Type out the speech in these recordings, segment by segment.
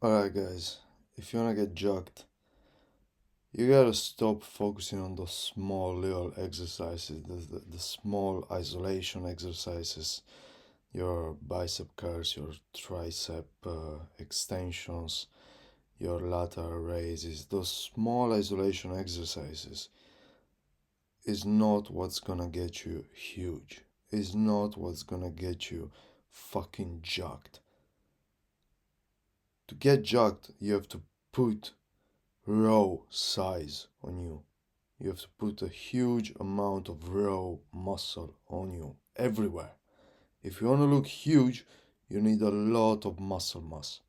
Alright, guys, if you wanna get jacked, you gotta stop focusing on those small little exercises, the small isolation exercises, your bicep curls, your tricep extensions, your lateral raises. Those small isolation exercises is not what's gonna get you huge, is not what's gonna get you fucking jacked. To get jacked, you have to put raw size on you. You have to put a huge amount of raw muscle on you everywhere. If you want to look huge, you need a lot of muscle mass.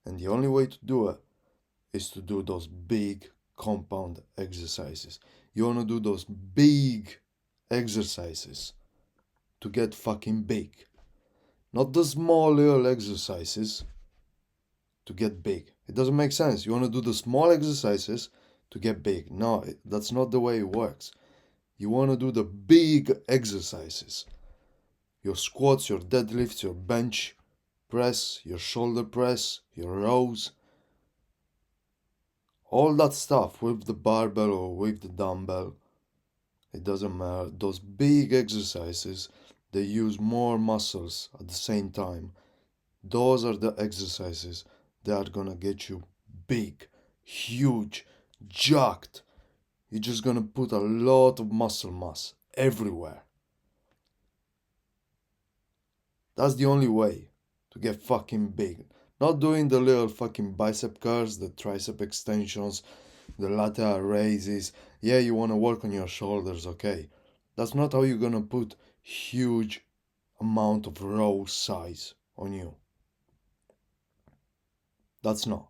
And the only way to do it is to do those big compound exercises. You want to do those big exercises to get fucking big. Not the small little exercises to get big. It doesn't make sense. You want to do the small exercises to get big. No, that's not the way it works. You want to do the big exercises. Your squats, your deadlifts, your bench press, your shoulder press, your rows. All that stuff with the barbell or with the dumbbell. It doesn't matter. Those big exercises, they use more muscles at the same time. Those are the exercises that are gonna get you big, huge, jacked. You're just gonna put a lot of muscle mass everywhere. That's the only way to get fucking big. Not doing the little fucking bicep curls, the tricep extensions, the lateral raises. Yeah, you wanna work on your shoulders, okay. That's not how you're gonna put huge amount of raw size on you. That's not.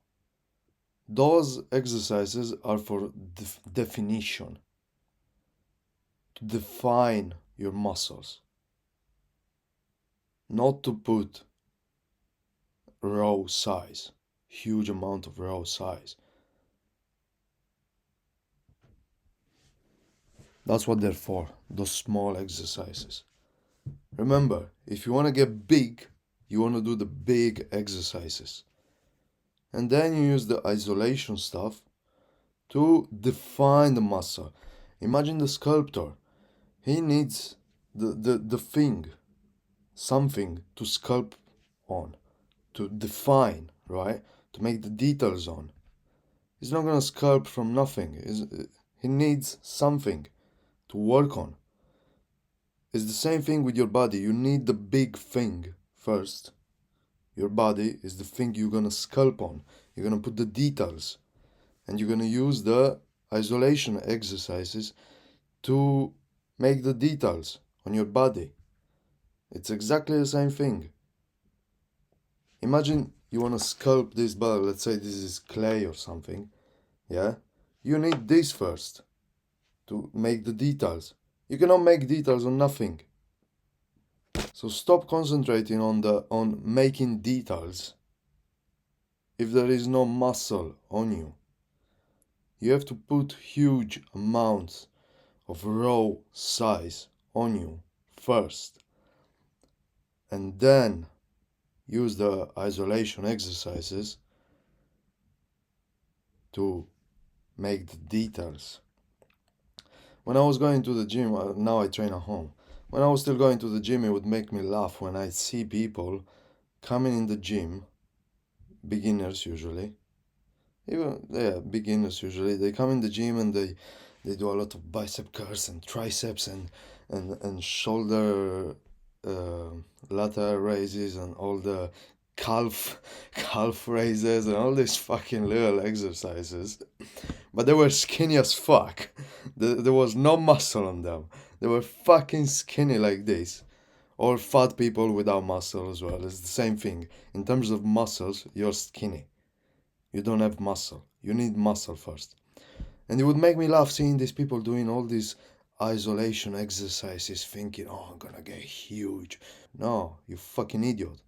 Those exercises are for definition, to define your muscles, not to put raw size, huge amount of raw size. That's what they're for, those small exercises. Remember, if you want to get big, you want to do the big exercises. And then you use the isolation stuff to define the muscle. Imagine the sculptor. He needs the thing, something to sculpt on, to define, right? To make the details on. He's not gonna sculpt from nothing. He needs something to work on. It's the same thing with your body. You need the big thing first. Your body is the thing you're gonna sculpt on. You're gonna put the details. And you're gonna use the isolation exercises to make the details on your body. It's exactly the same thing. Imagine you want to sculpt this body. Let's say this is clay or something. Yeah? You need this first to make the details. You cannot make details on nothing. So stop concentrating on making details if there is no muscle on you. You have to put huge amounts of raw size on you first. And then use the isolation exercises to make the details. When I was going to the gym, now I train at home. When I was still going to the gym, it would make me laugh when I see people coming in the gym, beginners usually. Beginners usually. They come in the gym and they do a lot of bicep curls and triceps and shoulder lateral raises and all the calf raises and all these fucking little exercises. But they were skinny as fuck. There was no muscle on them. They were fucking skinny like this. Or fat people without muscle as well. It's the same thing. In terms of muscles, you're skinny. You don't have muscle. You need muscle first. And it would make me laugh seeing these people doing all these isolation exercises, thinking, oh, I'm gonna get huge. No, you fucking idiot.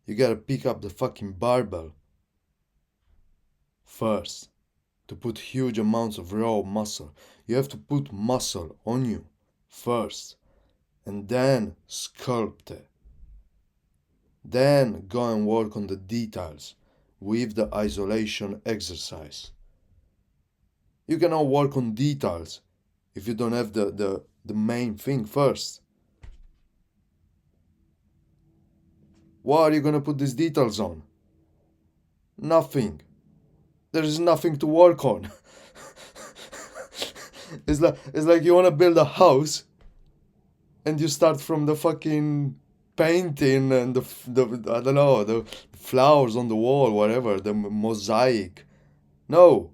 You gotta pick up the fucking barbell first to put huge amounts of raw muscle. You have to put muscle on you first and then sculpt it. Then go and work on the details. with the isolation exercise. You cannot work on details if you don't have the main thing first. What are you gonna put these details on? Nothing. There is nothing to work on. It's like you wanna build a house and you start from the fucking painting and the I don't know, the flowers on the wall, whatever, the mosaic. No.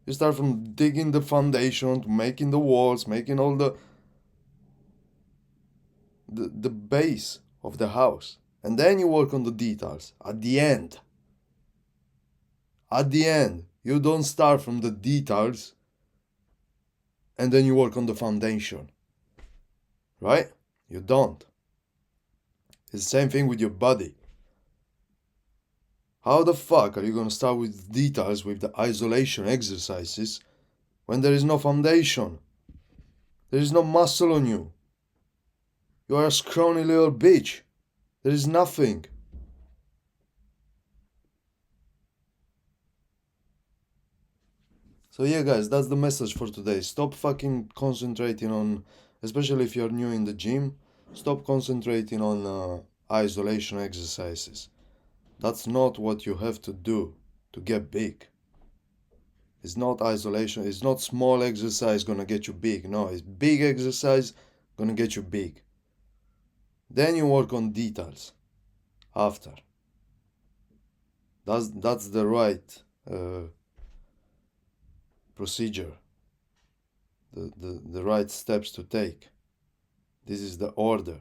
You start from digging the foundation, to making the walls, making all the base of the house. And then you work on the details at the end. At the end, you don't start from the details and then you work on the foundation. Right? You don't. It's the same thing with your body. How the fuck are you gonna start with details with the isolation exercises when there is no foundation? There is no muscle on you. You are a scrawny little bitch. There is nothing. So yeah, guys, that's the message for today. Stop fucking concentrating on, especially if you're new in the gym, stop concentrating on isolation exercises. That's not what you have to do to get big. It's not isolation, it's not small exercise gonna get you big. No, it's big exercise gonna get you big. Then you work on details after. That's the right procedure, the right steps to take. This is the order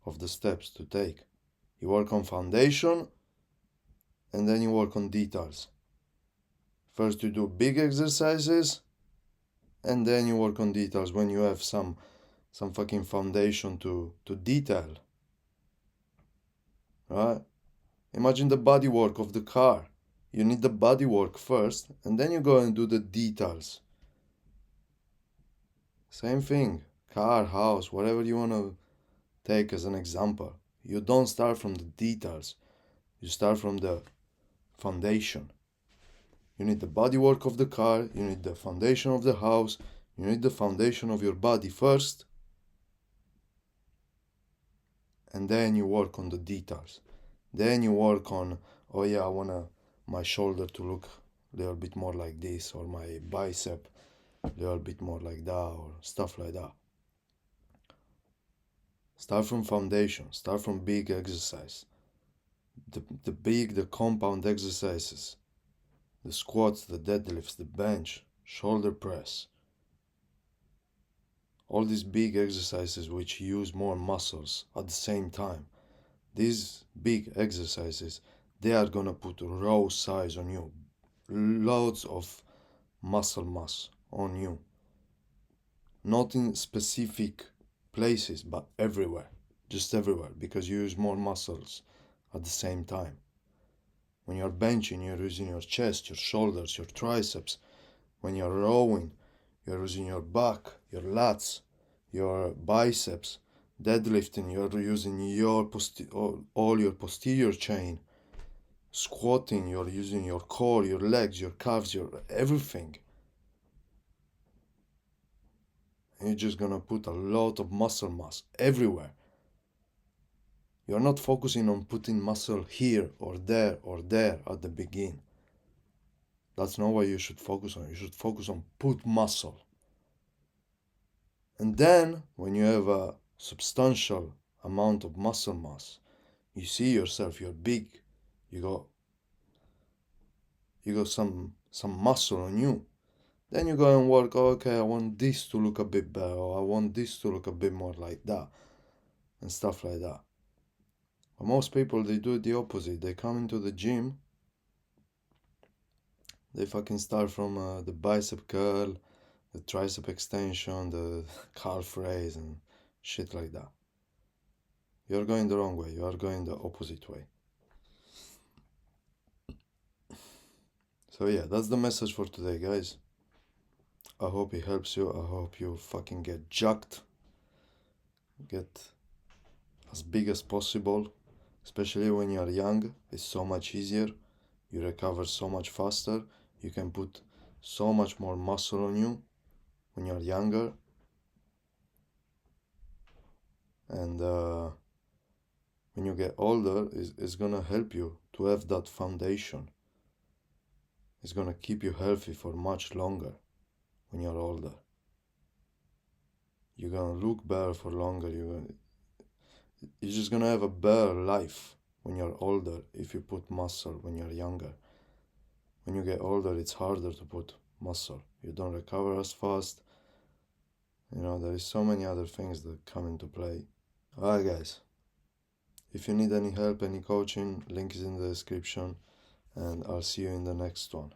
of the steps to take. You work on foundation and then you work on details. First you do big exercises and then you work on details when you have some fucking foundation to detail. Right? Imagine the bodywork of the car. You need the bodywork first and then you go and do the details. Same thing. Car, house, whatever you want to take as an example. You don't start from the details. You start from the foundation. You need the bodywork of the car, you need the foundation of the house, you need the foundation of your body first, and then you work on the details. Then you work on, oh yeah, I want my shoulder to look a little bit more like this, or my bicep a little bit more like that, or stuff like that. Start from foundation, start from big exercise. The compound exercises. The squats, the deadlifts, the bench, shoulder press. All these big exercises which use more muscles at the same time. These big exercises, they are gonna put raw size on you. Loads of muscle mass on you. Not in specific places, but everywhere. Just everywhere, because you use more muscles at the same time. When you're benching, you're using your chest, your shoulders, your triceps. When you're rowing, you're using your back, your lats, your biceps. Deadlifting, you're using all your posterior chain. Squatting, you're using your core, your legs, your calves, your everything. And you're just gonna put a lot of muscle mass everywhere. You're not focusing on putting muscle here or there at the beginning. That's not what you should focus on. You should focus on put muscle. And then, when you have a substantial amount of muscle mass, you see yourself, you're big, you got some muscle on you. Then you go and work, oh, okay, I want this to look a bit better, or I want this to look a bit more like that, and stuff like that. But most people, they do the opposite. They come into the gym, they fucking start from the bicep curl, the tricep extension, the calf raise, and shit like that. You're going the wrong way. You are going the opposite way. So yeah, that's the message for today, guys. I hope it helps you. I hope you fucking get jacked. Get as big as possible. Especially when you are young, it's so much easier. You recover so much faster. You can put so much more muscle on you when you're younger. And when you get older, it's gonna help you to have that foundation. It's gonna keep you healthy for much longer when you're older. You're gonna look better for longer. You're just gonna have a better life when you're older if you put muscle when you're younger. When you get older, it's harder to put muscle. You don't recover as fast. There is so many other things that come into play. Alright, guys. If you need any help, any coaching, link is in the description, and I'll see you in the next one.